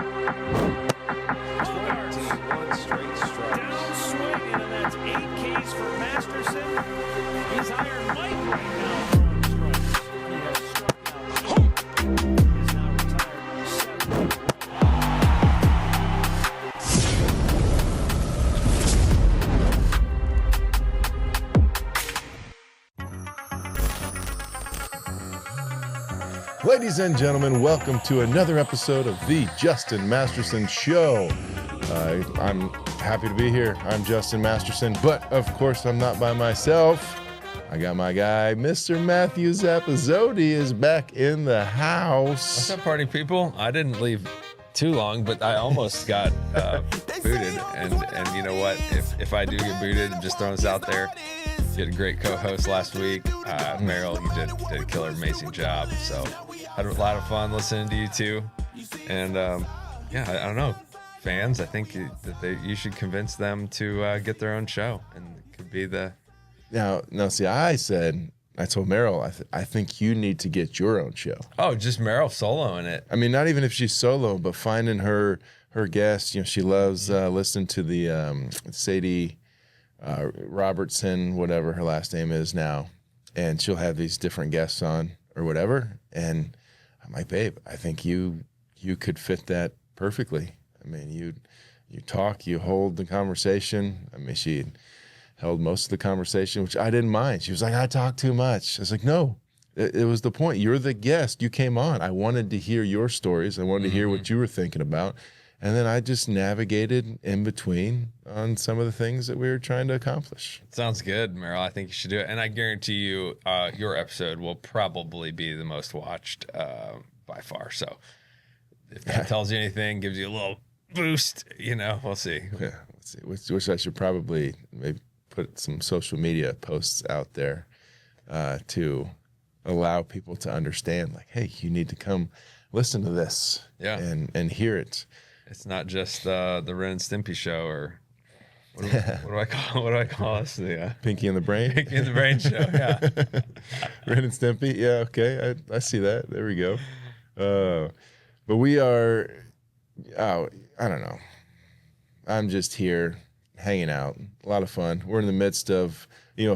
21 straight strikes. Down swing, and that's 8 Ks for Masterson. He's Iron Mike right now throwing strikes. He has struck out 8. He is now retired 7. Ladies and gentlemen, welcome to another episode of the Justin Masterson Show. I'm happy to be here. I'm Justin Masterson, but of course I'm not by myself. I got my guy, Mr. Matthew Zappasodi is back in the house. What's up, party people? I didn't leave too long, but I almost got booted. And you know what? If I do get booted, I'm just throwing this out there. You had a great co-host last week. Meryl, you did a killer, amazing job. So had a lot of fun listening to you two. And yeah, I don't know. Fans, I think that you should convince them to get their own show. And it could be the... Now, see, I told Meryl, I think you need to get your own show. Oh, just Meryl soloing it. I mean, not even if she's solo, but finding her guests. You know, she loves listening to the Sadie Robertson, whatever her last name is now, and she'll have these different guests on or whatever. And I'm like, babe, I think you could fit that perfectly. I mean, you talk, you hold the conversation. I mean, she held most of the conversation, which I didn't mind. She was like, I talk too much. I was like, no, it was the point. You're the guest. You came on. I wanted to hear your stories. I wanted to hear what you were thinking about. And then I just navigated in between on some of the things that we were trying to accomplish. Sounds good, Meryl. I think you should do it. And I guarantee you your episode will probably be the most watched by far. So if that tells you anything, gives you a little boost, we'll see. Yeah, let's see. Which I should probably maybe put some social media posts out there to allow people to understand, like, hey, you need to come listen to this and hear it. It's not just the Ren and Stimpy show, or what do I call us? The Pinky and the Brain. Pinky and the Brain show. Yeah. Ren and Stimpy. Yeah. Okay. I see that. There we go. But we are. Oh, I don't know. I'm just here hanging out. A lot of fun. We're in the midst of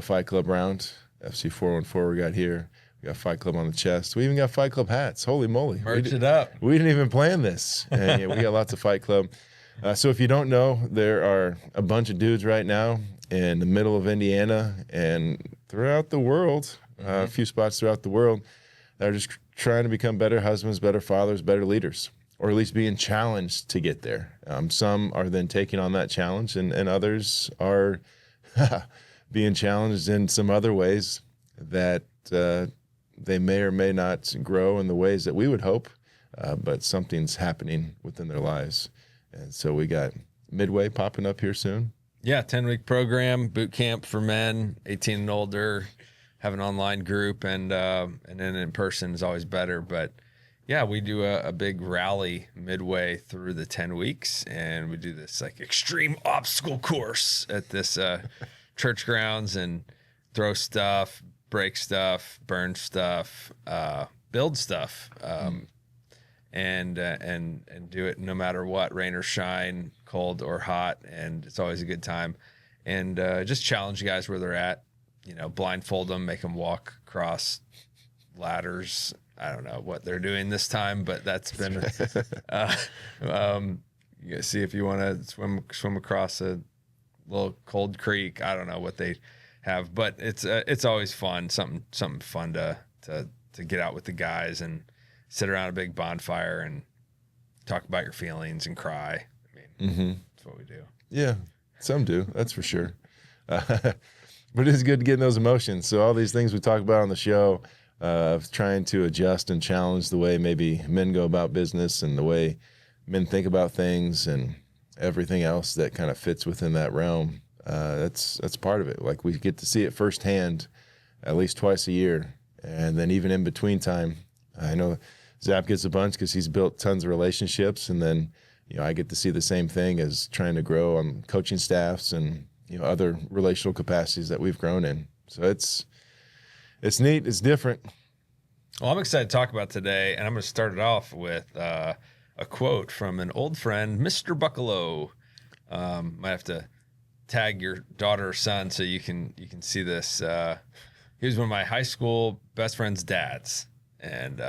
Fight Club round. FC 414 we got here. We got Fight Club on the chest. We even got Fight Club hats. Holy moly. Merch it up. We didn't even plan this. And yeah, we got lots of Fight Club. So if you don't know, there are a bunch of dudes right now in the middle of Indiana and throughout the world, a few spots throughout the world, that are just trying to become better husbands, better fathers, better leaders, or at least being challenged to get there. Some are then taking on that challenge, and others are being challenged in some other ways that they may or may not grow in the ways that we would hope, but something's happening within their lives. And so we got Midway popping up here soon. Yeah, 10-week program, boot camp for men, 18 and older, have an online group, and then in person is always better. But yeah, we do a big rally midway through the 10 weeks, and we do this like extreme obstacle course at this church grounds, and throw stuff, break stuff, burn stuff, build stuff, and do it no matter what, rain or shine, cold or hot, and it's always a good time. And just challenge guys where they're at, blindfold them, make them walk across ladders. I don't know what they're doing this time, but that's been you see if you want to swim across a little cold creek. I don't know what they have, but it's always fun, something fun to get out with the guys and sit around a big bonfire and talk about your feelings and cry. I mean, that's what we do. Yeah, some do, that's for sure. But it's good to get in those emotions. So all these things we talk about on the show, of trying to adjust and challenge the way maybe men go about business and the way men think about things and everything else that kind of fits within that realm. That's part of it. Like, we get to see it firsthand at least twice a year. And then even in between time, I know Zap gets a bunch because he's built tons of relationships. And then, I get to see the same thing as trying to grow on coaching staffs and, other relational capacities that we've grown in. So it's neat. It's different. Well, I'm excited to talk about today, and I'm going to start it off with a quote from an old friend, Mr. Buckalow. Might have to tag your daughter or son so you can see this. He was one of my high school best friend's dads. And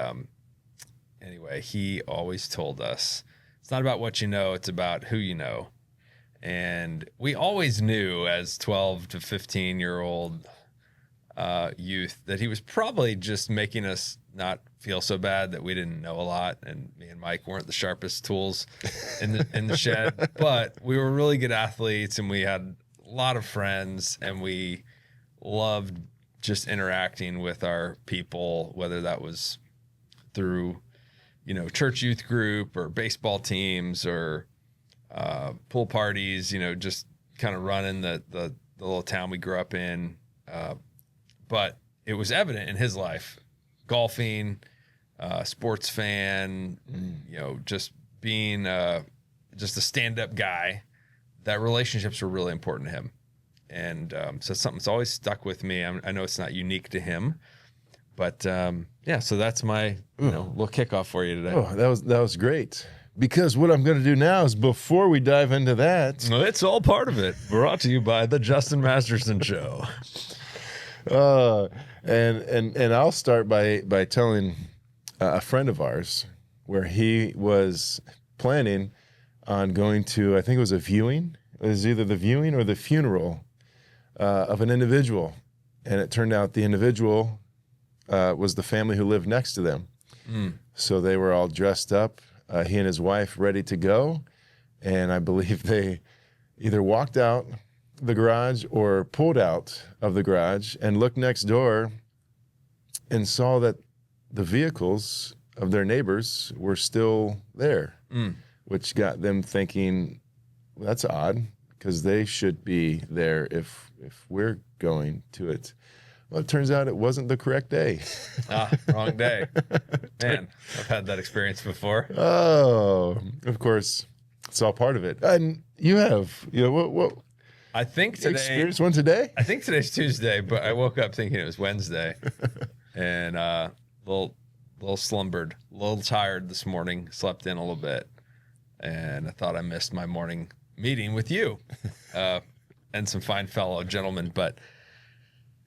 anyway, he always told us, it's not about what you know, it's about who you know. And we always knew as 12 to 15-year-old youth that he was probably just making us not feel so bad that we didn't know a lot, and me and Mike weren't the sharpest tools in the shed, but we were really good athletes and we had a lot of friends and we loved just interacting with our people, whether that was through, church youth group or baseball teams or pool parties, just kind of running the little town we grew up in. But it was evident in his life, golfing, sports fan, just being just a stand-up guy, that relationships were really important to him. And so something that's always stuck with me. I know it's not unique to him, but so that's my little kickoff for you today. Oh, that was great. Because what I'm going to do now is, before we dive into that, It's all part of it. Brought to you by the Justin Masterson Show. and I'll start by telling a friend of ours where he was planning on going to, I think it was a viewing. It was either the viewing or the funeral of an individual. And it turned out the individual was the family who lived next to them. So they were all dressed up, he and his wife ready to go. And I believe they either walked out the garage or pulled out of the garage and looked next door and saw that the vehicles of their neighbors were still there, which got them thinking, well, that's odd, because they should be there if we're going to it. Well, it turns out it wasn't the correct day. Wrong day. Man, I've had that experience before. Oh, of course, it's all part of it. And you have, what I think today, experienced one today? I think today's Tuesday, but I woke up thinking it was Wednesday, and little slumbered, a little tired this morning. Slept in a little bit, and I thought I missed my morning meeting with you and some fine fellow gentlemen. But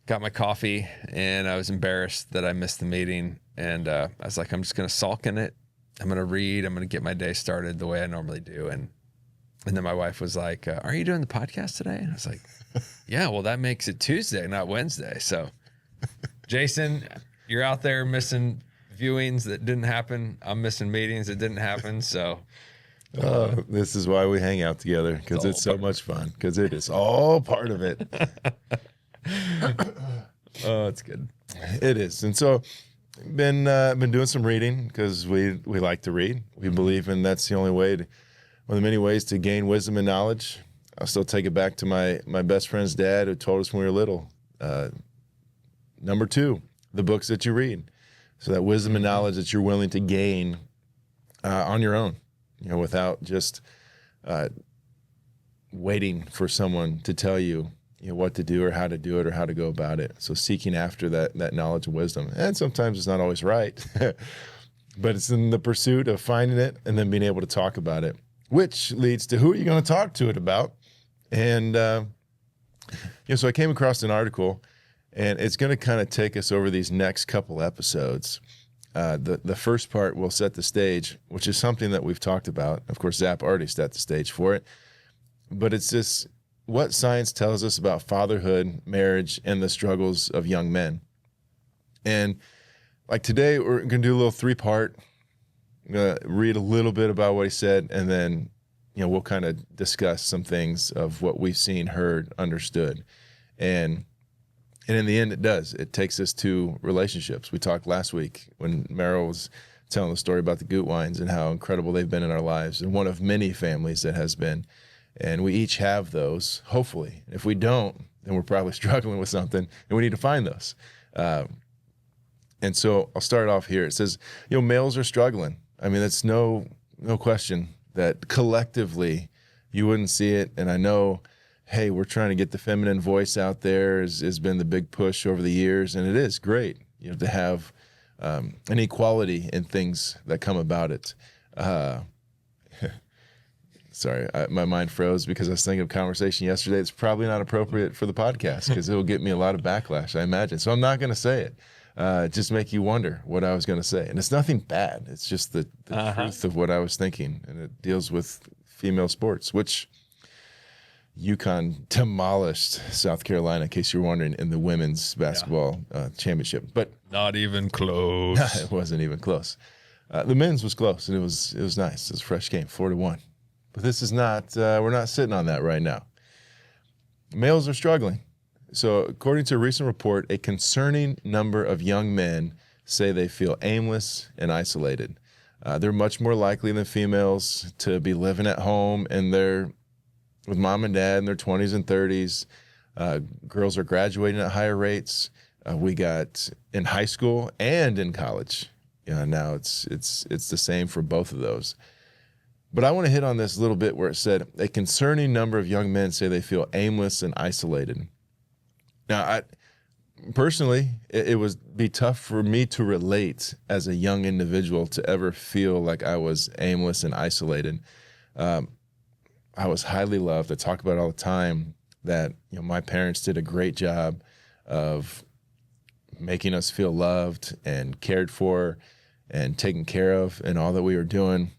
got my coffee, and I was embarrassed that I missed the meeting, and I was like, I'm just gonna sulk in it. I'm gonna read. I'm gonna get my day started the way I normally do, and then my wife was like, are you doing the podcast today? And I was like, yeah, well, that makes it Tuesday, not Wednesday. So, Jason, you're out there missing viewings that didn't happen. I'm missing meetings that didn't happen. So, This is why we hang out together, because it's so much fun, because it is all part of it. Oh, it's good. It is. And so been doing some reading, because we like to read. We believe in that's the only way to, one of the many ways to gain wisdom and knowledge. I'll still take it back to my best friend's dad, who told us when we were little, number 2, the books that you read. So that wisdom and knowledge that you're willing to gain on your own, without just waiting for someone to tell you, what to do or how to do it or how to go about it. So seeking after that knowledge and wisdom. And sometimes it's not always right, but it's in the pursuit of finding it and then being able to talk about it, which leads to who are you going to talk to it about? And, so I came across an article, and it's going to kind of take us over these next couple episodes. The first part will set the stage, which is something that we've talked about. Of course, Zap already set the stage for it, but it's just what science tells us about fatherhood, marriage, and the struggles of young men. And like today, we're going to do a little 3-part. I'm going to read a little bit about what he said, and then, we'll kind of discuss some things of what we've seen, heard, understood. And in the end, it does. It takes us to relationships. We talked last week when Meryl was telling the story about the Gutwines and how incredible they've been in our lives, and one of many families that has been. And we each have those, hopefully. If we don't, then we're probably struggling with something, and we need to find those. And so I'll start off here. It says, males are struggling. I mean, that's no question that collectively you wouldn't see it. And I know, hey, we're trying to get the feminine voice out there has been the big push over the years. And it is great, to have an equality in things that come about it. Sorry, my mind froze because I was thinking of a conversation yesterday. It's probably not appropriate for the podcast because it will get me a lot of backlash, I imagine. So I'm not going to say it. Just make you wonder what I was going to say. And it's nothing bad. It's just the truth of what I was thinking. And it deals with female sports, which UConn demolished South Carolina, in case you're wondering, in the women's basketball championship. But not even close. It wasn't even close. The men's was close, and it was nice. It was a fresh game, 4-1. But this is not. We're not sitting on that right now. Males are struggling. So, according to a recent report, a concerning number of young men say they feel aimless and isolated. They're much more likely than females to be living at home and they're with mom and dad in their 20s and 30s. Girls are graduating at higher rates. We got in high school and in college. Now it's the same for both of those. But I want to hit on this a little bit where it said a concerning number of young men say they feel aimless and isolated. Now, personally, it would be tough for me to relate as a young individual to ever feel like I was aimless and isolated. I was highly loved. I talk about it all the time that my parents did a great job of making us feel loved and cared for and taken care of in all that we were doing.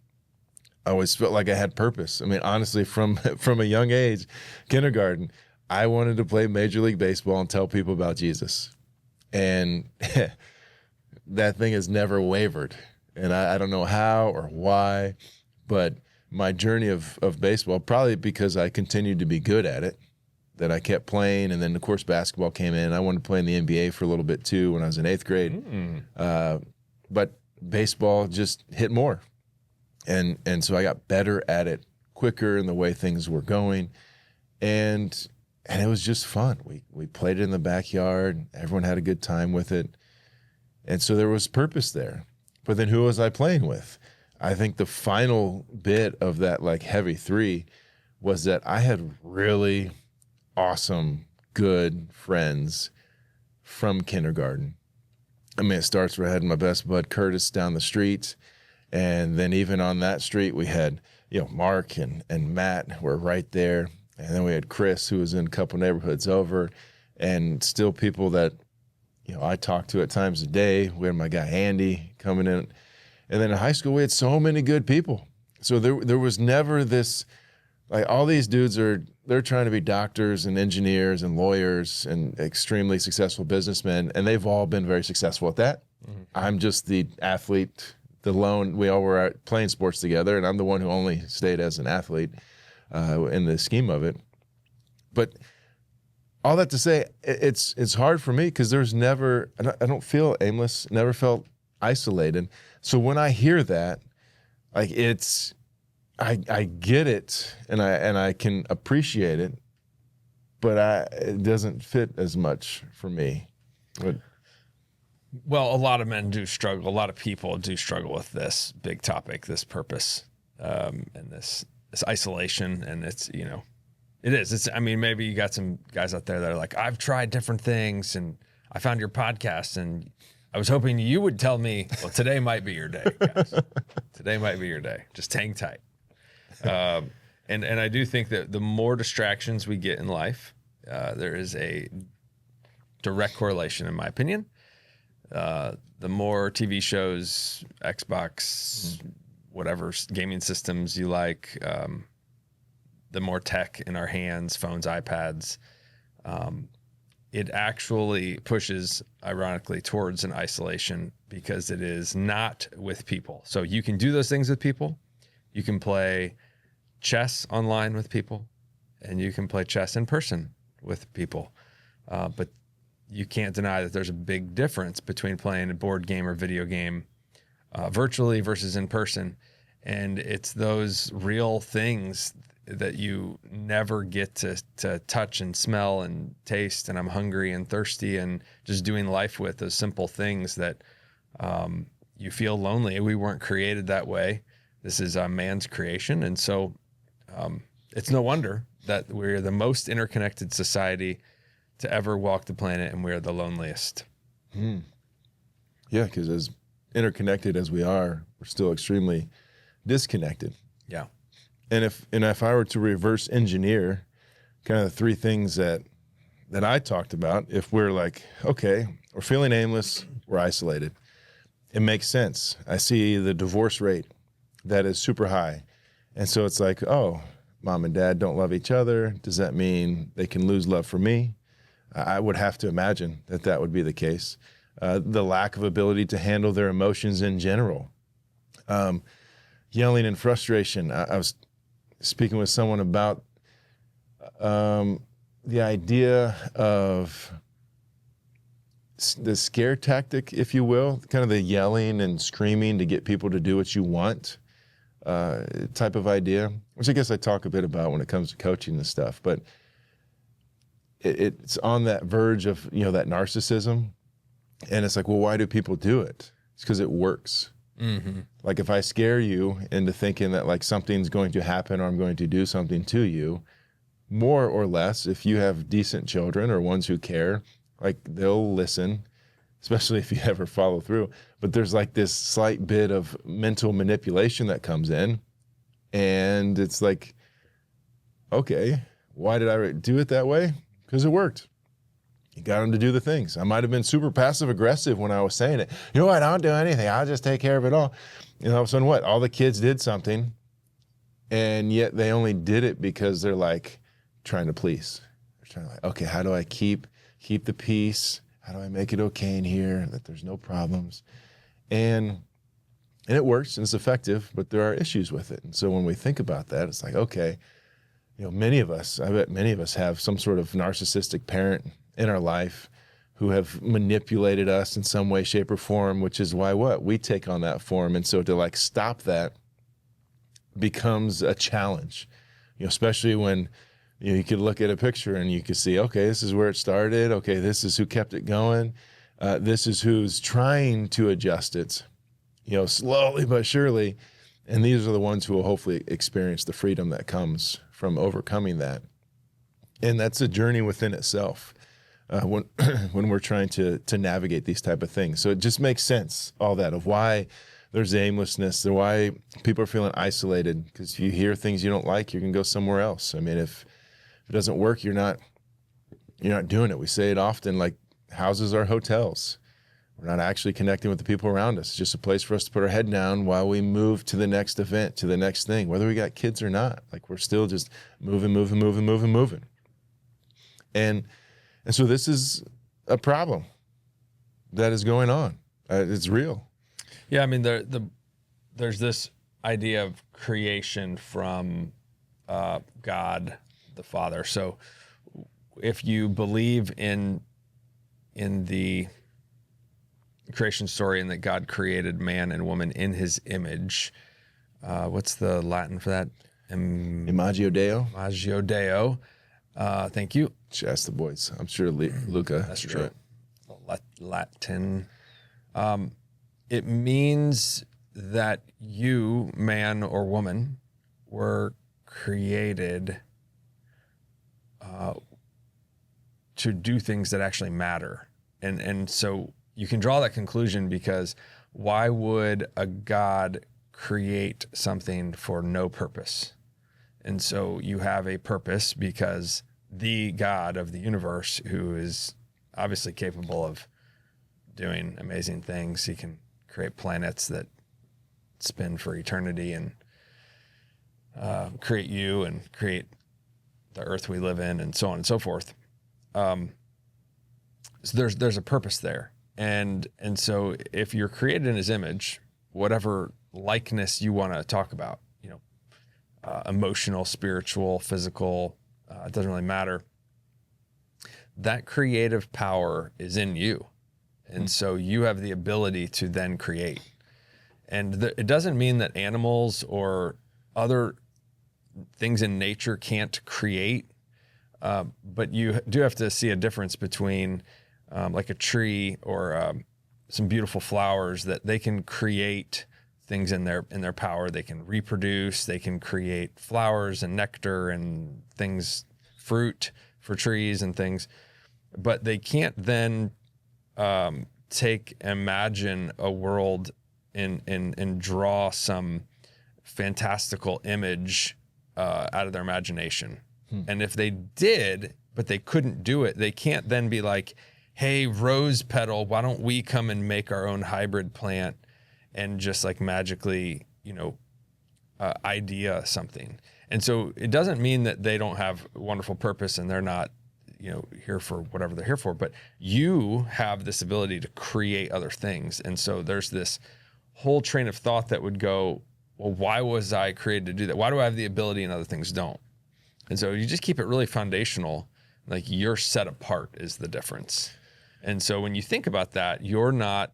I always felt like I had purpose. I mean, honestly, from a young age, kindergarten, I wanted to play Major League Baseball and tell people about Jesus. And that thing has never wavered. And I don't know how or why, but my journey of baseball, probably because I continued to be good at it, that I kept playing. And then, of course, basketball came in. I wanted to play in the NBA for a little bit, too, when I was in 8th grade. But baseball just hit more. And so I got better at it quicker in the way things were going. And it was just fun. We played it in the backyard. Everyone had a good time with it. And so there was purpose there. But then who was I playing with? I think the final bit of that heavy three was that I had really awesome, good friends from kindergarten. I mean, it starts where I had my best bud Curtis down the street. And then even on that street, we had, Mark and Matt were right there. And then we had Chris, who was in a couple neighborhoods over, and still people that, I talked to at times a day. We had my guy Andy coming in. And then in high school, we had so many good people. So there was never this, all these dudes they're trying to be doctors and engineers and lawyers and extremely successful businessmen, and they've all been very successful at that. Mm-hmm. I'm just the athlete, the lone. We all were out playing sports together, and I'm the one who only stayed as an athlete in the scheme of it. But all that to say, it's hard for me because there's never, I don't feel aimless, never felt isolated. So when I hear that, I get it and I can appreciate it, but it doesn't fit as much for me. Well, a lot of men do struggle. A lot of people do struggle with this big topic, this purpose, and this isolation. And it's, it is. It's, maybe you got some guys out there that are like, I've tried different things and I found your podcast and I was hoping you would tell me, well, today might be your day, guys. Today might be your day. Just hang tight. And I do think that the more distractions we get in life, there is a direct correlation, in my opinion. The more TV shows, Xbox, whatever gaming systems you like, the more tech in our hands, phones, iPads, it actually pushes, ironically, towards an isolation because it is not with people. So you can do those things with people. You can play chess online with people, and you can play chess in person with people. But you can't deny that there's a big difference between playing a board game or video game virtually versus in person. And it's those real things that you never get to touch and smell and taste. And I'm hungry and thirsty, and just doing life with those simple things that you feel lonely. We weren't created that way. This is man's creation. And so it's no wonder that we're the most interconnected society to ever walk the planet, and we're the loneliest. Yeah, because as interconnected as we are, we're still extremely disconnected. Yeah. And if I were to reverse engineer kind of the three things that I talked about, if we're like, okay, we're feeling aimless, we're isolated, it makes sense. I see the divorce rate that is super high. And so it's like, oh, mom and dad don't love each other. Does that mean they can lose love for me? I would have to imagine that would be the case. The lack of ability to handle their emotions in general. Yelling and frustration. I was speaking with someone about the idea of the scare tactic, if you will, kind of the yelling and screaming to get people to do what you want type of idea, which I guess I talk a bit about when it comes to coaching and stuff. But it's on that verge of, that narcissism. And it's like, well, why do people do it? It's because it works. Mm-hmm. Like if I scare you into thinking that like something's going to happen or I'm going to do something to you, more or less, if you have decent children or ones who care, like they'll listen, especially if you ever follow through. But there's like this slight bit of mental manipulation that comes in. And it's like, okay, why did I do it that way? Because it worked. You got them to do the things. I might have been super passive aggressive when I was saying it. You know what? I don't do anything. I'll just take care of it all. And all of a sudden, what? All the kids did something, and yet they only did it because they're like trying to please. They're trying to like, okay, how do I keep the peace? How do I make it okay in here that there's no problems? And it works and it's effective, but there are issues with it. And so when we think about that, it's like, okay, I bet many of us have some sort of narcissistic parent in our life who have manipulated us in some way, shape, or form, which is why we take on that form. And so to like stop that becomes a challenge, especially when you could look at a picture and you could see, okay, this is where it started. Okay, this is who kept it going. This is who's trying to adjust it, slowly but surely. And these are the ones who will hopefully experience the freedom that comes from overcoming that. And that's a journey within itself. When we're trying to navigate these type of things. So it just makes sense, all that, of why there's aimlessness, and why people are feeling isolated, because if you hear things you don't like, you can go somewhere else. I mean, if it doesn't work, you're not doing it. We say it often, like houses are hotels. We're not actually connecting with the people around us. It's just a place for us to put our head down while we move to the next event, to the next thing, whether we got kids or not. Like we're still just moving. And so this is a problem that is going on. It's real. Yeah, I mean, there's this idea of creation from God the Father. So if you believe in the creation story and that God created man and woman in his image, what's the Latin for that? Imagio Deo. Imagio Deo. Thank you. Should ask the boys. I'm sure Luca. That's true. Right. Latin. It means that you, man or woman, were created to do things that actually matter. And so you can draw that conclusion, because why would a God create something for no purpose? And so you have a purpose because the God of the universe, who is obviously capable of doing amazing things, he can create planets that spin for eternity and create you and create the earth we live in and so on and so forth. So there's a purpose there. And so if you're created in his image, whatever likeness you want to talk about, emotional, spiritual, physical, it doesn't really matter. That creative power is in you. And so you have the ability to then create. And it doesn't mean that animals or other things in nature can't create, but you do have to see a difference between like a tree or some beautiful flowers, that they can create things in their power. They can reproduce, they can create flowers and nectar and things, fruit for trees and things, but they can't then imagine a world and draw some fantastical image out of their imagination. And if they did, but they couldn't do it, they can't then be like, hey, rose petal, why don't we come and make our own hybrid plant and just like magically, idea something. And so it doesn't mean that they don't have wonderful purpose and they're not, here for whatever they're here for, but you have this ability to create other things. And so there's this whole train of thought that would go, well, why was I created to do that? Why do I have the ability and other things don't? And so you just keep it really foundational, like you're set apart is the difference. And so when you think about that, you're not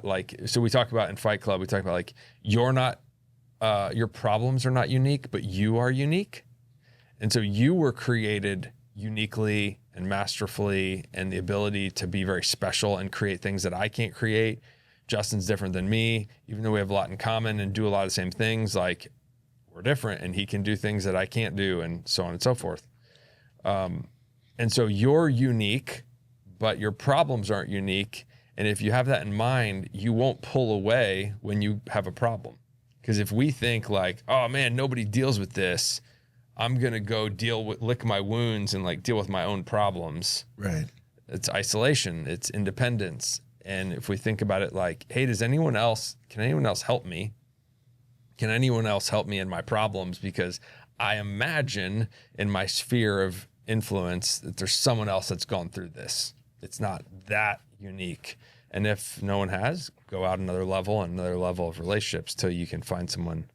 like, so we talk about in Fight Club, we talk about like, you're not, your problems are not unique, but you are unique. And so you were created uniquely and masterfully, and the ability to be very special and create things that I can't create. Justin's different than me, even though we have a lot in common and do a lot of the same things, like we're different and he can do things that I can't do and so on and so forth. And so you're unique, but your problems aren't unique. And if you have that in mind, you won't pull away when you have a problem. Because if we think like, oh man, nobody deals with this, I'm going to go lick my wounds and like deal with my own problems. Right. It's isolation. It's independence. And if we think about it like, hey, can anyone else help me? Can anyone else help me in my problems? Because I imagine in my sphere of influence that there's someone else that's gone through this. It's not that unique. And if no one has, go out another level of relationships till you can find someone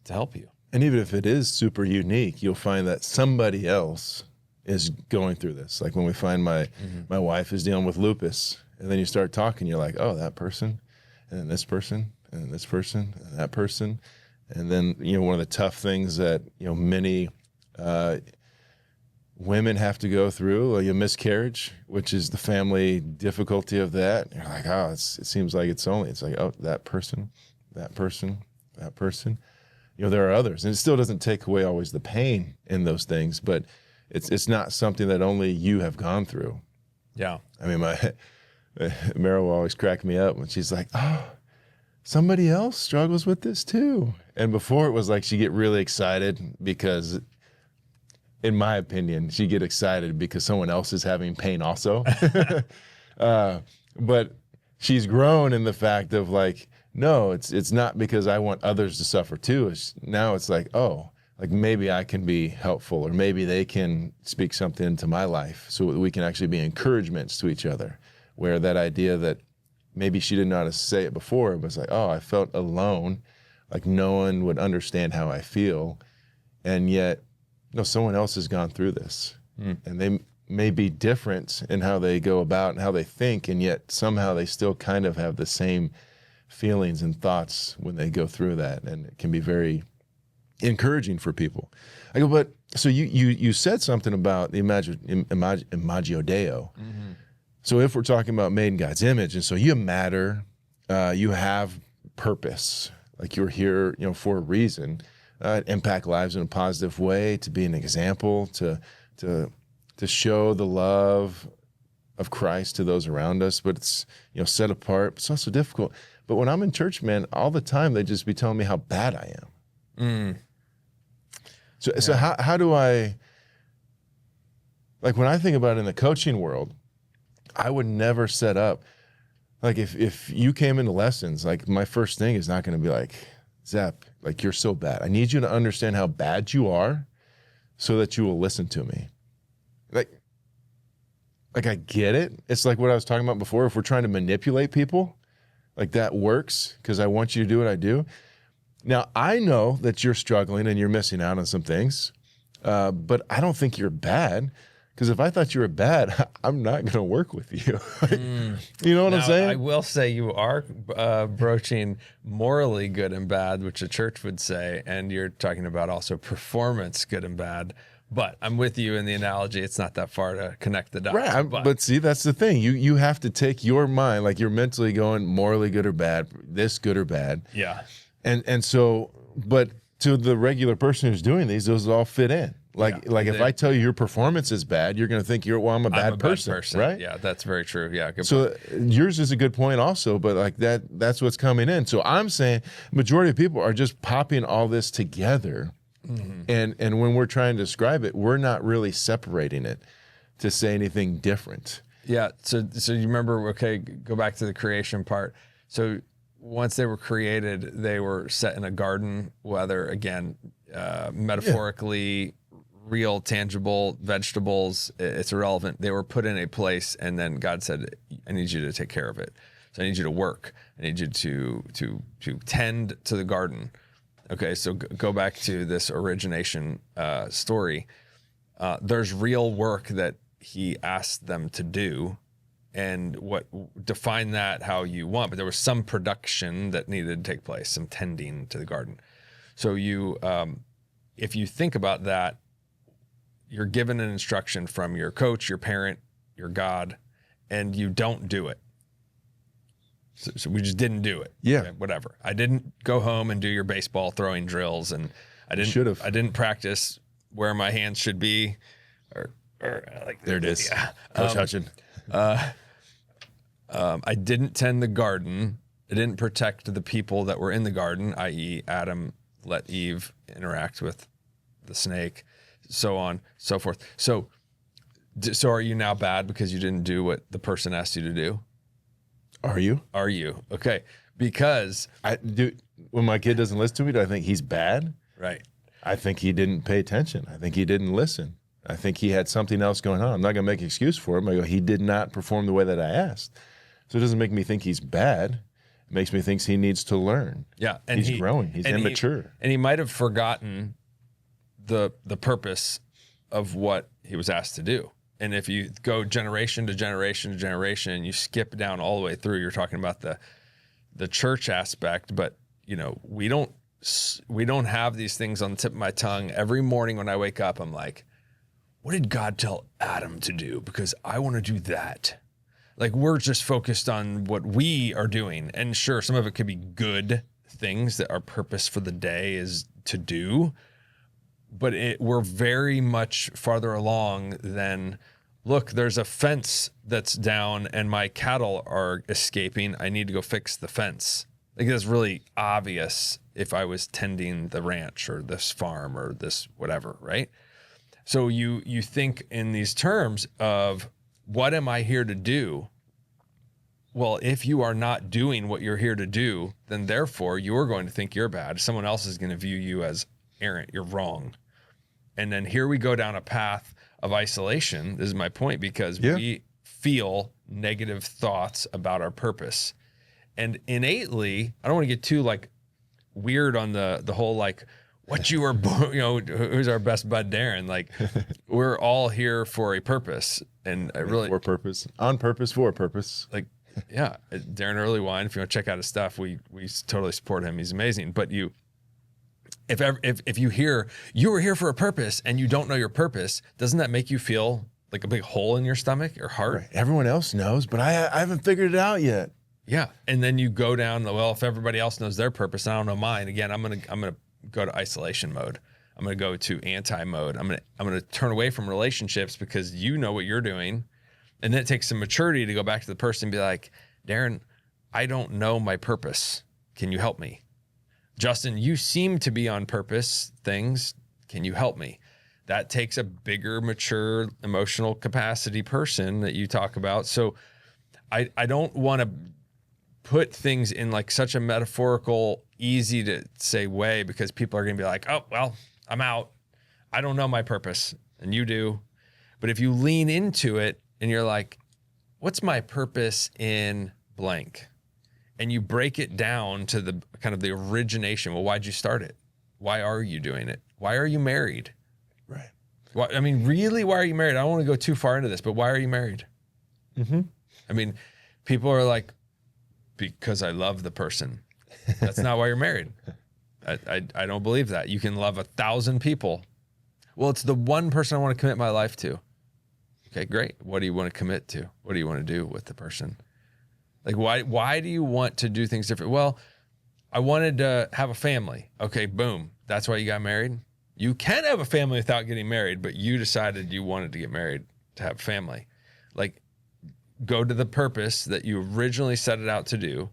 to help you. And even if it is super unique, you'll find that somebody else is going through this. Like when we find my wife is dealing with lupus, and then you start talking, you're like, oh, that person, and then this person, and this person, and that person. And then, one of the tough things that, many women have to go through, like a miscarriage, which is the family difficulty of that. You're like, oh, it seems like it's like, oh, that person, that person, that person. There are others, and it still doesn't take away always the pain in those things, but it's not something that only you have gone through. Yeah. I mean, Meryl will always crack me up when she's like, oh, somebody else struggles with this too. And before it was like she'd get really excited because, in my opinion, she'd get excited because someone else is having pain also. But she's grown in the fact of like, no, it's not because I want others to suffer too. Now it's like, oh, like maybe I can be helpful, or maybe they can speak something into my life so that we can actually be encouragements to each other. Where that idea that maybe she didn't know how to say it before, but it's like, oh, I felt alone, like no one would understand how I feel. And yet, someone else has gone through this. And they may be different in how they go about and how they think, and yet somehow they still kind of have the same feelings and thoughts when they go through that, and it can be very encouraging for people. I go, but so you said something about the Imagio Dei. So if we're talking about made in God's image, and so you matter, you have purpose, like you're here, for a reason, impact lives in a positive way, to be an example, to show the love of Christ to those around us. But it's set apart. But it's also difficult. But when I'm in church, man, all the time they just be telling me how bad I am. So how do I, like when I think about it in the coaching world, I would never set up, like if you came into lessons, like my first thing is not going to be like, Zap, like you're so bad. I need you to understand how bad you are so that you will listen to me. Like I get it. It's like what I was talking about before. If we're trying to manipulate people, like that works because I want you to do what I do. Now, I know that you're struggling and you're missing out on some things, but I don't think you're bad, because if I thought you were bad, I'm not going to work with you. You know what I'm saying? I will say you are broaching morally good and bad, which a church would say, and you're talking about also performance good and bad. But I'm with you in the analogy. It's not that far to connect the dots. Right, but see, that's the thing. You have to take your mind, like you're mentally going morally good or bad, this good or bad. Yeah. And so, but to the regular person who's doing these, those all fit in. Like if I tell you your performance is bad, you're going to think I'm a bad person, right? Yeah, that's very true. Yeah, good so point. Yours is a good point also, but like that's what's coming in. So I'm saying majority of people are just popping all this together. And when we're trying to describe it, we're not really separating it to say anything different. Yeah. So you remember, okay, go back to the creation part. So once they were created, they were set in a garden, whether again, metaphorically, real, tangible vegetables, it's irrelevant. They were put in a place, and then God said, I need you to take care of it. So I need you to work. I need you to tend to the garden. Okay, so go back to this origination story. There's real work that he asked them to do, and define that how you want. But there was some production that needed to take place, some tending to the garden. So if you think about that, you're given an instruction from your coach, your parent, your God, and you don't do it. So we just didn't do it. Yeah. Okay, whatever. I didn't go home and do your baseball throwing drills, and I didn't practice where my hands should be, or like there it is. Yeah. Coach Hutchin. I didn't tend the garden. I didn't protect the people that were in the garden, i.e. Adam let Eve interact with the snake, so on, so forth. So are you now bad because you didn't do what the person asked you to do? Are you? Okay. Because when my kid doesn't listen to me, do I think he's bad? Right. I think he didn't pay attention. I think he didn't listen. I think he had something else going on. I'm not going to make an excuse for him. I go, he did not perform the way that I asked. So it doesn't make me think he's bad. It makes me think he needs to learn. Yeah. And he's growing. He's immature. And he might have forgotten the purpose of what he was asked to do. And if you go generation to generation to generation, and you skip down all the way through, you're talking about the church aspect. But we don't have these things on the tip of my tongue. Every morning when I wake up, I'm like, what did God tell Adam to do? Because I want to do that. Like, we're just focused on what we are doing. And sure, some of it could be good things that our purpose for the day is to do. But we're very much farther along than, look, there's a fence that's down and my cattle are escaping. I need to go fix the fence. Like, that's really obvious if I was tending the ranch or this farm or this whatever, right? So you think in these terms of, what am I here to do? Well, if you are not doing what you're here to do, then therefore you're going to think you're bad. Someone else is going to view you as errant. You're wrong. And then here we go down a path of isolation. This is my point, because we feel negative thoughts about our purpose. And innately, I don't want to get too weird on the whole what you were born, who's our best bud, Daron. Like, we're all here for a purpose, and for purpose, on purpose, for a purpose. Like, yeah, Daron Earlewine. If you want to check out his stuff, we totally support him. He's amazing. But if you hear you were here for a purpose and you don't know your purpose, doesn't that make you feel like a big hole in your stomach or heart? Right. Everyone else knows, but I haven't figured it out yet. Yeah, and then you go down. Well, if everybody else knows their purpose, I don't know mine. Again, I'm gonna go to isolation mode. I'm going to go to anti mode. I'm going to turn away from relationships because you know what you're doing. And then it takes some maturity to go back to the person and be like, Daron, I don't know my purpose. Can you help me? Justin, you seem to be on purpose things. Can you help me? That takes a bigger, mature, emotional capacity person that you talk about. So I don't want to put things in such a metaphorical, easy to say way, because people are going to be like, oh, well, I'm out. I don't know my purpose, and you do. But if you lean into it and you're like, what's my purpose in blank? And you break it down to the kind of the origination. Well, why'd you start it? Why are you doing it? Why are you married? Right. Why, really, why are you married? I don't want to go too far into this, but why are you married? Mm-hmm. People are like, because I love the person. That's not why you're married. I don't believe that. You can love 1,000 people. Well, it's the one person I want to commit my life to. Okay, great. What do you want to commit to? What do you want to do with the person? Like, why do you want to do things different? Well, I wanted to have a family. Okay, boom. That's why you got married? You can have a family without getting married, but you decided you wanted to get married to have a family. Like, go to the purpose that you originally set it out to do,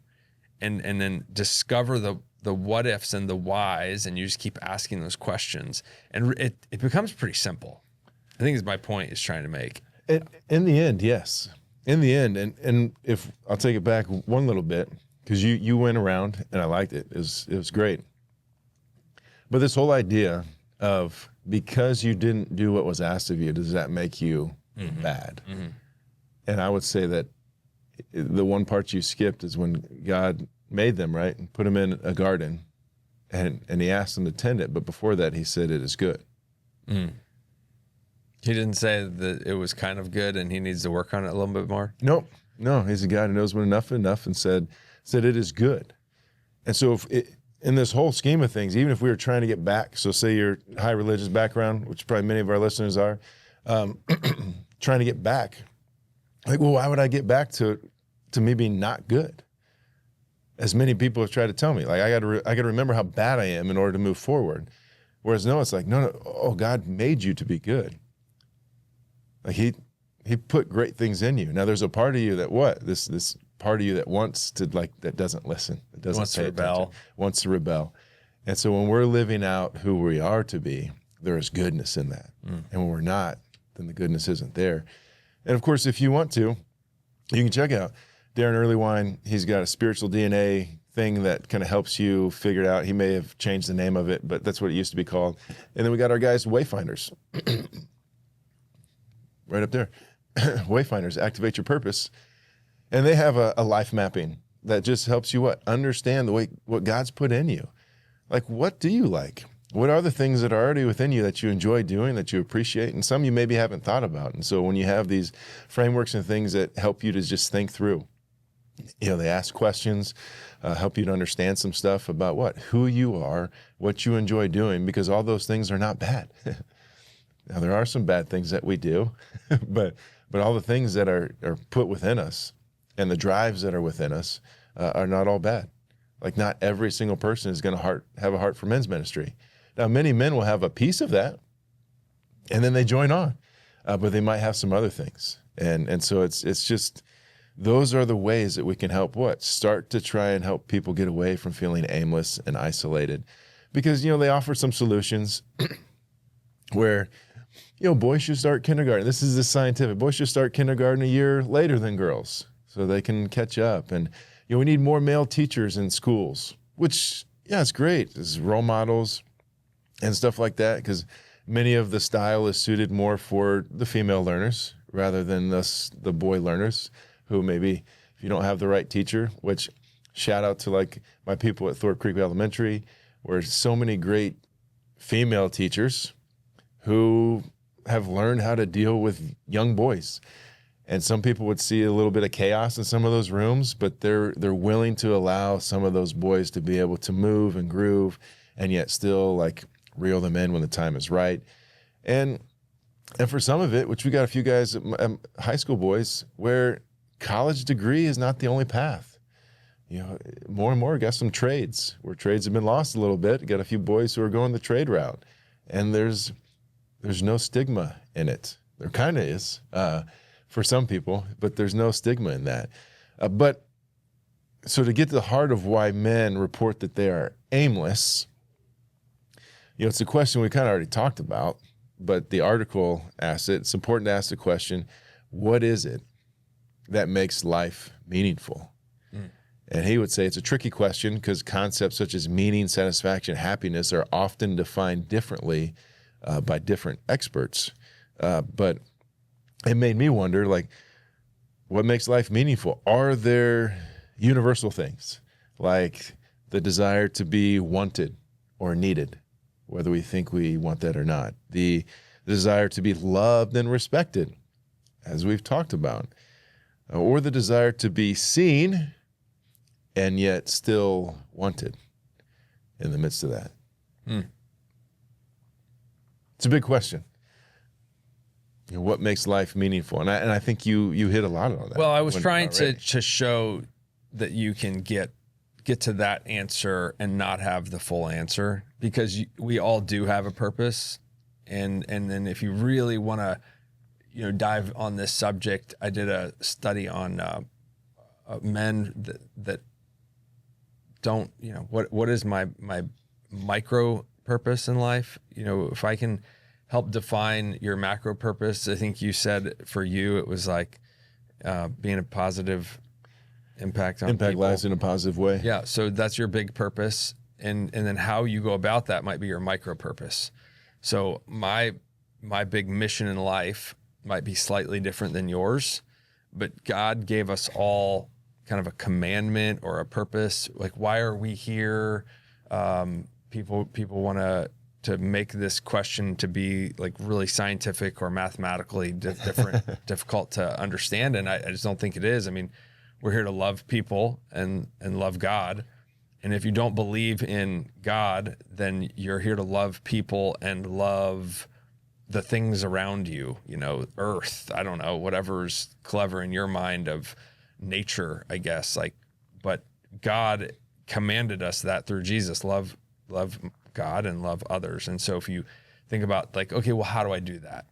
and then discover the what ifs and the whys, and you just keep asking those questions, and it becomes pretty simple. I think is my point is trying to make. In the end, yes. In the end, and if I'll take it back one little bit, because you went around and I liked it. It was great. But this whole idea of because you didn't do what was asked of you, does that make you bad? Mm-hmm. And I would say that the one part you skipped is when God made them, right, and put them in a garden, and he asked them to tend it. But before that, he said it is good. Mm. He didn't say that it was kind of good and he needs to work on it a little bit more? Nope. No, he's a God who knows when enough is enough, and said it is good. And so in this whole scheme of things, even if we were trying to get back, so say you're high religious background, which probably many of our listeners are, trying to get back, like, well, why would I get back to me being not good? As many people have tried to tell me, like, I got to remember how bad I am in order to move forward. Whereas no, it's like, no, oh, God made you to be good. Like he put great things in you. Now there's a part of you that this part of you that wants to, like, that doesn't listen. It doesn't wants to rebel. Wants to rebel. And so when we're living out who we are to be, there is goodness in that. And when we're not, then the goodness isn't there. And of course, if you want to, you can check out Daron Earlewine. He's got a spiritual DNA thing that kind of helps you figure it out. He may have changed the name of it, but that's what it used to be called. And then we got our guys, Wayfinders. Right up there. Wayfinders, activate your purpose. And they have a life mapping that just helps you understand what God's put in you. Like, what do you like? What are the things that are already within you that you enjoy doing, that you appreciate, and some you maybe haven't thought about? And so when you have these frameworks and things that help you to just think through, they ask questions, help you to understand some stuff about who you are, what you enjoy doing, because all those things are not bad. Now, there are some bad things that we do, but all the things that are put within us and the drives that are within us are not all bad. Like, not every single person is going to have a heart for men's ministry. Now, many men will have a piece of that, and then they join on, but they might have some other things. And so it's just, those are the ways that we can help start to try and help people get away from feeling aimless and isolated. Because, they offer some solutions where, boys should start kindergarten. This is the scientific. Boys should start kindergarten a year later than girls so they can catch up. And, we need more male teachers in schools, which, it's great. There's role models and stuff like that, because many of the style is suited more for the female learners rather than the boy learners, who maybe, if you don't have the right teacher, which, shout out to, like, my people at Thorpe Creek Elementary, where so many great female teachers who have learned how to deal with young boys. And some people would see a little bit of chaos in some of those rooms, but they're willing to allow some of those boys to be able to move and groove, and yet still, like, reel them in when the time is right. And for some of it, which we got a few guys, high school boys, where college degree is not the only path. More and more got some trades where trades have been lost a little bit. Got a few boys who are going the trade route, and there's no stigma in it. There kind of is for some people, but there's no stigma in that. But so to get to the heart of why men report that they are aimless, it's a question we kind of already talked about, but the article asks it. It's important to ask the question, what is it that makes life meaningful? And he would say it's a tricky question because concepts such as meaning, satisfaction, happiness are often defined differently by different experts. But it made me wonder, like, what makes life meaningful? Are there universal things like the desire to be wanted or needed, whether we think we want that or not? The desire to be loved and respected, as we've talked about, or the desire to be seen and yet still wanted in the midst of that? It's a big question. What makes life meaningful? And I think you hit a lot on that. Well, I was trying to show that you can get get to that answer and not have the full answer, because we all do have a purpose. And then if you really want to, dive on this subject, I did a study on men that don't, what is my micro purpose in life? If I can help define your macro purpose, I think you said for you, it was like being a positive impact on people. lives in a positive way. Yeah. So that's your big purpose. And then how you go about that might be your micro purpose. So my big mission in life might be slightly different than yours, but God gave us all kind of a commandment or a purpose. Like, why are we here? People want to make this question to be like really scientific or mathematically difficult to understand. And I just don't think it is. I mean, we're here to love people and love God. And if you don't believe in God, then you're here to love people and love the things around you, earth, I don't know, whatever's clever in your mind of nature, I guess. But God commanded us that through Jesus, love God and love others. And so if you think about like, okay, well, how do I do that?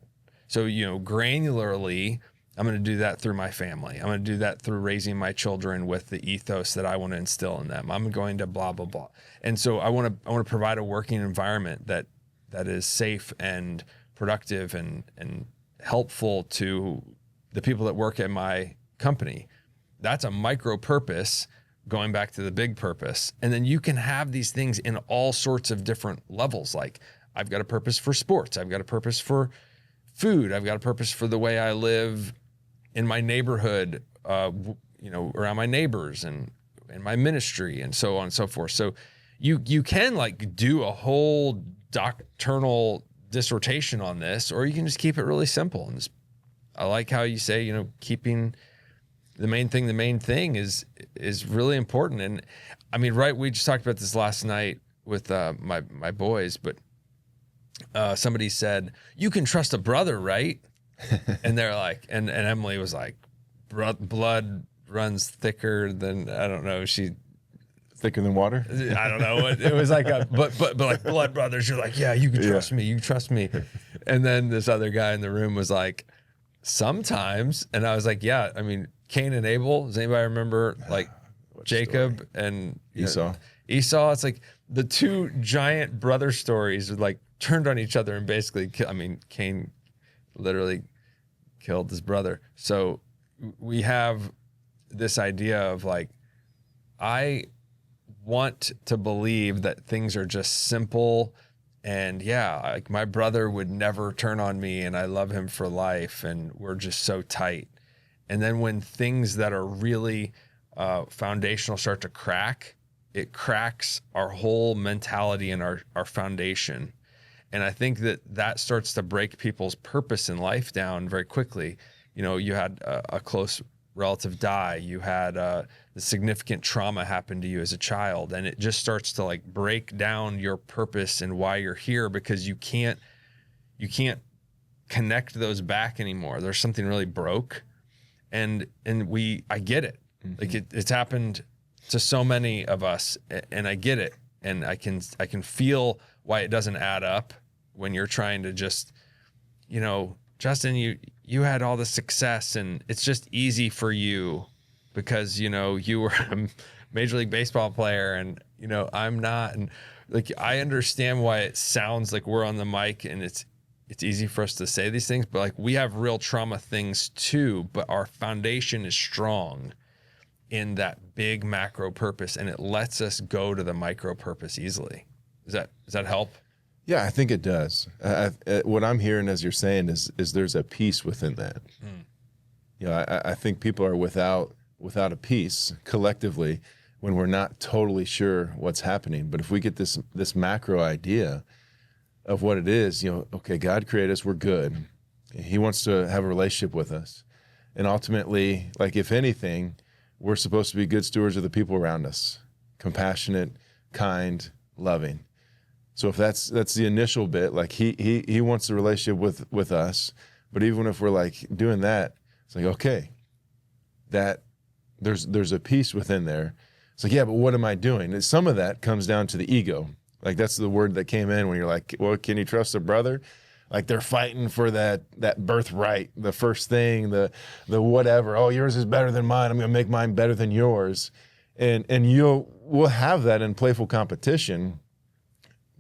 So, granularly, I'm going to do that through my family. I'm going to do that through raising my children with the ethos that I want to instill in them. I'm going to blah, blah, blah. And so I want to provide a working environment that is safe and productive and helpful to the people that work at my company. That's a micro purpose going back to the big purpose. And then you can have these things in all sorts of different levels. Like, I've got a purpose for sports. I've got a purpose for food. I've got a purpose for the way I live in my neighborhood, around my neighbors and in my ministry and so on and so forth. So you can like do a whole doctrinal dissertation on this, or you can just keep it really simple. And I like how you say, keeping the main thing is really important. And I mean, right, we just talked about this last night with my boys, but somebody said, you can trust a brother, right? And they're like, and Emily was like, blood runs thicker than, I don't know, thicker than water. I don't know. It was like but like blood brothers. You're like, yeah, you can trust me. You can trust me. And then this other guy in the room was like, sometimes. And I was like, yeah, I mean, Cain and Abel. Does anybody remember like Jacob story? And Esau? Esau. It's like the two giant brother stories like turned on each other and basically, Cain literally killed his brother. So we have this idea of like, I want to believe that things are just simple, and like my brother would never turn on me and I love him for life and we're just so tight. And then when things that are really foundational start to crack, it cracks our whole mentality and our foundation. And I think that starts to break people's purpose in life down very quickly. You had a close relative die. You had the significant trauma happen to you as a child. And it just starts to like break down your purpose and why you're here, because you can't connect those back anymore. There's something really broke. And I get it. Mm-hmm. Like it's happened to so many of us, and I get it. And I can feel why it doesn't add up when you're trying to just, Justin, you had all the success and it's just easy for you because, you were a Major League Baseball player and, I'm not. And like, I understand why it sounds like we're on the mic and it's easy for us to say these things, but like we have real trauma things too, but our foundation is strong in that big macro purpose, and it lets us go to the micro purpose easily. Does that help? Yeah, I think it does. What I'm hearing as you're saying is there's a peace within that. I think people are without a peace collectively when we're not totally sure what's happening. But if we get this macro idea of what it is, okay, God created us, we're good. He wants to have a relationship with us. And ultimately, like if anything, we're supposed to be good stewards of the people around us, compassionate, kind, loving. So if that's the initial bit, like he wants a relationship with us, but even if we're like doing that, it's like, okay, that there's a peace within there, It's like, yeah, but what am I doing? And some of that comes down to the ego. Like that's the word that came in when you're like, well, can you trust a brother? Like they're fighting for that birthright, the first thing, the whatever. Oh, yours is better than mine. I'm going to make mine better than yours. And we'll have that in playful competition,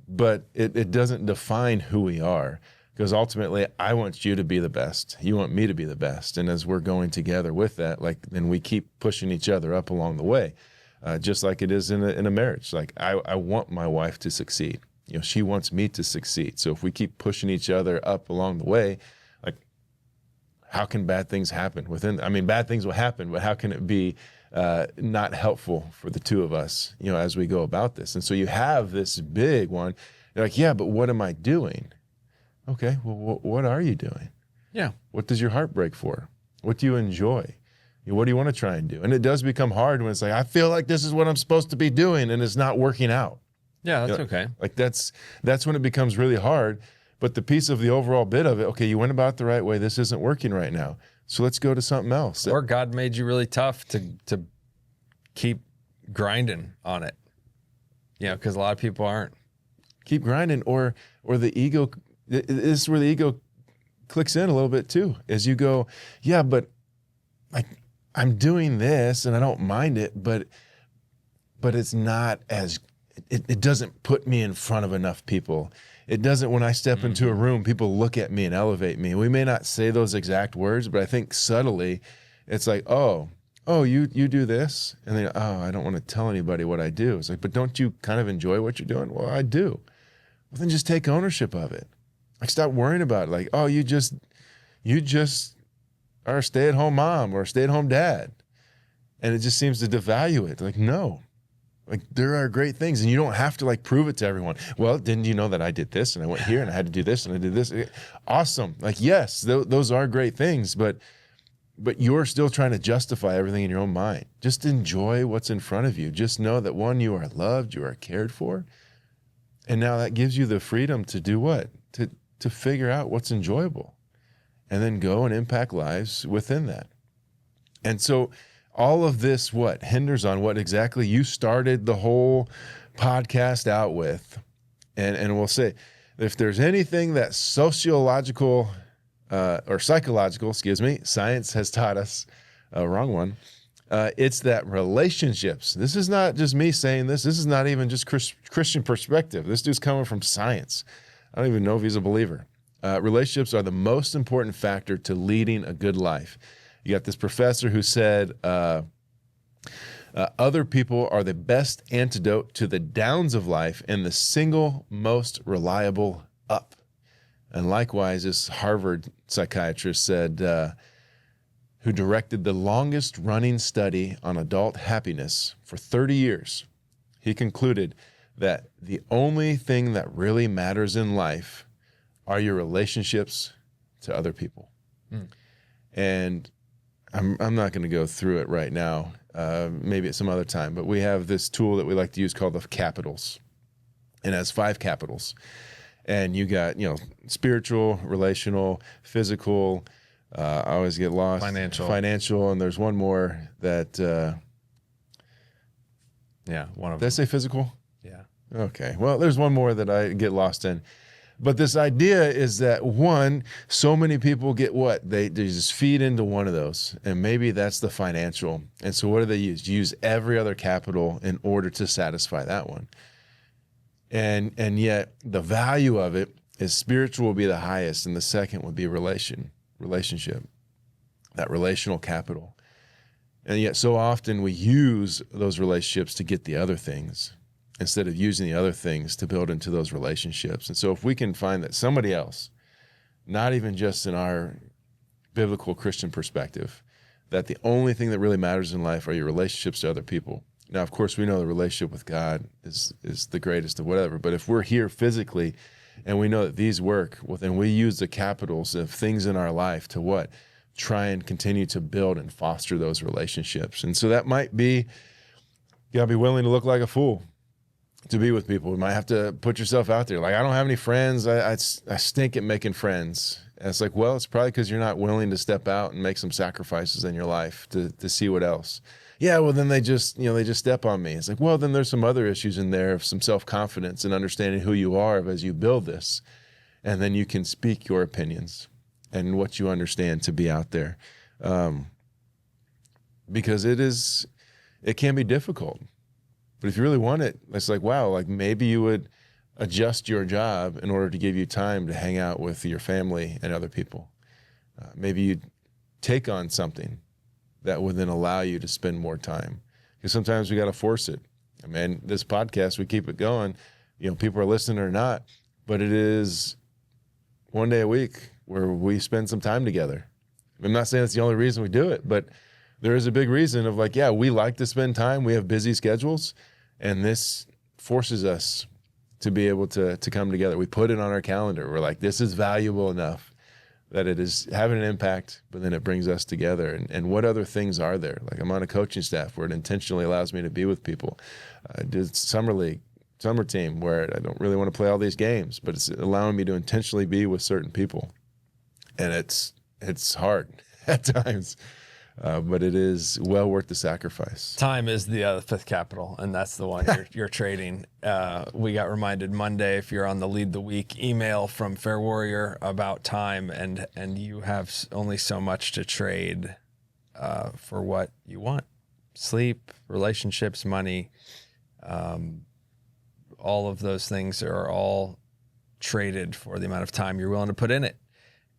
but it doesn't define who we are. Because ultimately, I want you to be the best. You want me to be the best. And as we're going together with that, like then we keep pushing each other up along the way, just like it is in a marriage. Like I want my wife to succeed. You know, she wants me to succeed. So if we keep pushing each other up along the way, like how can bad things happen within? I mean, bad things will happen, but how can it be not helpful for the two of us? You know, as we go about this. And so you have this big one. You're like, yeah, but what am I doing? Okay, well, what are you doing? Yeah. What does your heart break for? What do you enjoy? What do you want to try and do? And it does become hard when it's like, I feel like this is what I'm supposed to be doing, and it's not working out. Yeah, that's okay. Like that's when it becomes really hard. But the piece of the overall bit of it, okay, you went about it the right way. This isn't working right now. So let's go to something else. Or God made you really tough to keep grinding on it. You know, because a lot of people aren't. Keep grinding, or the ego. This is where the ego clicks in a little bit too, as you go, yeah, but like I'm doing this and I don't mind it, but it's not as, it doesn't put me in front of enough people. It doesn't, when I step into a room, people look at me and elevate me. We may not say those exact words, but I think subtly it's like, oh, you do this? And then, oh, I don't want to tell anybody what I do. It's like, but don't you kind of enjoy what you're doing? Well, I do. Well, then just take ownership of it. Like stop worrying about it. Like, oh, you just are a stay-at-home mom or a stay-at-home dad. And it just seems to devalue it. Like, no. Like there are great things and you don't have to like prove it to everyone. Well, didn't you know that I did this and I went here and I had to do this and I did this? Awesome. Like, yes, those are great things, but you're still trying to justify everything in your own mind. Just enjoy what's in front of you. Just know that one, you are loved, you are cared for. And now that gives you the freedom to do what? To figure out what's enjoyable and then go and impact lives within that. And so all of this, what hinders on what exactly you started the whole podcast out with. And we'll say, if there's anything that sociological or psychological, science has taught us, wrong one, it's that relationships. This is not just me saying this. This is not even just Christian perspective. This dude's coming from science. I don't even know if he's a believer. Relationships are the most important factor to leading a good life. You got this professor who said, other people are the best antidote to the downs of life and the single most reliable up. And likewise, this Harvard psychiatrist said, who directed the longest running study on adult happiness for 30 years, he concluded that the only thing that really matters in life are your relationships to other people. And I'm not going to go through it right now, maybe at some other time, but we have this tool that we like to use called the capitals. And it has 5 capitals. And you got, spiritual, relational, physical, I always get lost. Financial, and there's one more that... one of them. Did I say physical? Yeah. Okay. Well, there's one more that I get lost in. But this idea is that one, so many people get what? They just feed into one of those. And maybe that's the financial. And so what do they use? Use every other capital in order to satisfy that one. And yet the value of it is spiritual will be the highest, and the second would be relationship, that relational capital. And yet so often we use those relationships to get the other things instead of using the other things to build into those relationships. And so if we can find that somebody else, not even just in our biblical Christian perspective, that the only thing that really matters in life are your relationships to other people. Now, of course, we know the relationship with God is the greatest of whatever, but if we're here physically and we know that these work, well, then we use the capitals of things in our life to what? Try and continue to build and foster those relationships. And so that might be, you gotta be willing to look like a fool to be with people. You might have to put yourself out there. Like, I don't have any friends. I stink at making friends. And it's like, well, it's probably because you're not willing to step out and make some sacrifices in your life to see what else. yeah, well, then they just step on me. It's like, well, then there's some other issues in there of some self-confidence and understanding who you are as you build this. And then you can speak your opinions and what you understand to be out there. Because it can be difficult. But if you really want it, it's like, wow, like maybe you would adjust your job in order to give you time to hang out with your family and other people. Maybe you take on something that would then allow you to spend more time. Because sometimes we got to force it. I mean, this podcast, we keep it going. People are listening or not, but it is one day a week where we spend some time together. I'm not saying it's the only reason we do it, but there is a big reason of like, yeah, we like to spend time. We have busy schedules, and this forces us to be able to come together. We put it on our calendar. We're like, this is valuable enough that it is having an impact, but then it brings us together. And what other things are there? Like I'm on a coaching staff where it intentionally allows me to be with people. I did summer team where I don't really want to play all these games, but it's allowing me to intentionally be with certain people. And it's hard at times, but it is well worth the sacrifice. Time is the fifth capital, and that's the one you're trading. We got reminded Monday, if you're on the Lead the Week email from Fair Warrior about time, and you have only so much to trade for what you want. Sleep, relationships, money, all of those things are all traded for the amount of time you're willing to put in it.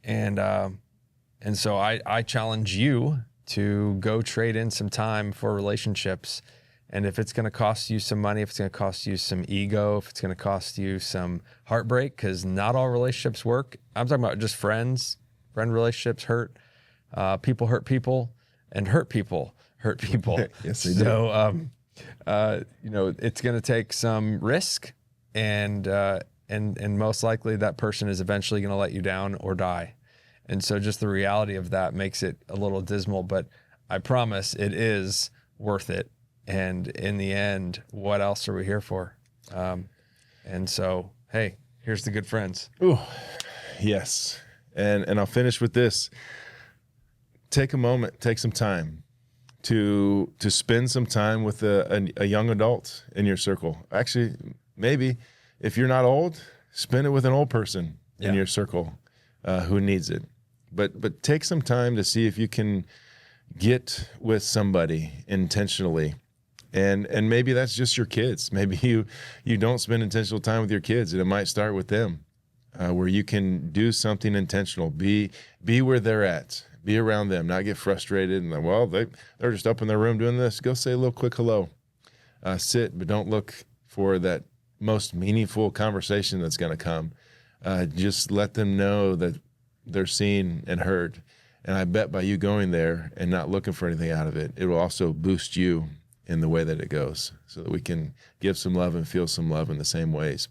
And so I challenge you to go trade in some time for relationships. And if it's going to cost you some money, if it's going to cost you some ego, if it's going to cost you some heartbreak, because not all relationships work. I'm talking about just friend relationships hurt. People hurt people, and hurt people hurt people. Yes, they do. So, it's going to take some risk, and most likely that person is eventually going to let you down or die. And so just the reality of that makes it a little dismal, but I promise it is worth it. And in the end, what else are we here for? And so, hey, here's the good friends. Ooh, yes. And I'll finish with this. Take a moment, take some time to spend some time with a young adult in your circle. Actually, maybe if you're not old, spend it with an old person in your circle who needs it. But take some time to see if you can get with somebody intentionally. And maybe that's just your kids. Maybe you don't spend intentional time with your kids, and it might start with them, where you can do something intentional. Be where they're at. Be around them, not get frustrated and like, well, they're just up in their room doing this. Go say a little quick hello. Sit, but don't look for that most meaningful conversation that's going to come. Just let them know that they're seen and heard. And I bet by you going there and not looking for anything out of it, it will also boost you in the way that it goes, so that we can give some love and feel some love in the same ways.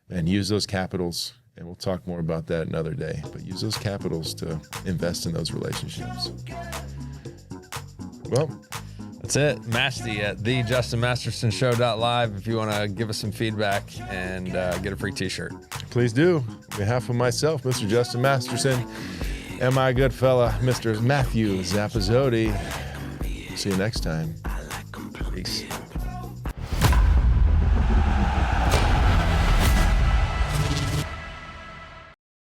And use those capitals, and we'll talk more about that another day, but use those capitals to invest in those relationships. Well, that's it. Masty at thejustinmastersonshow.live if you want to give us some feedback and get a free t-shirt. Please do. On behalf of myself, Mr. Justin Masterson, and my good fella, Mr. Matthew Zappasodi. See you next time. Peace.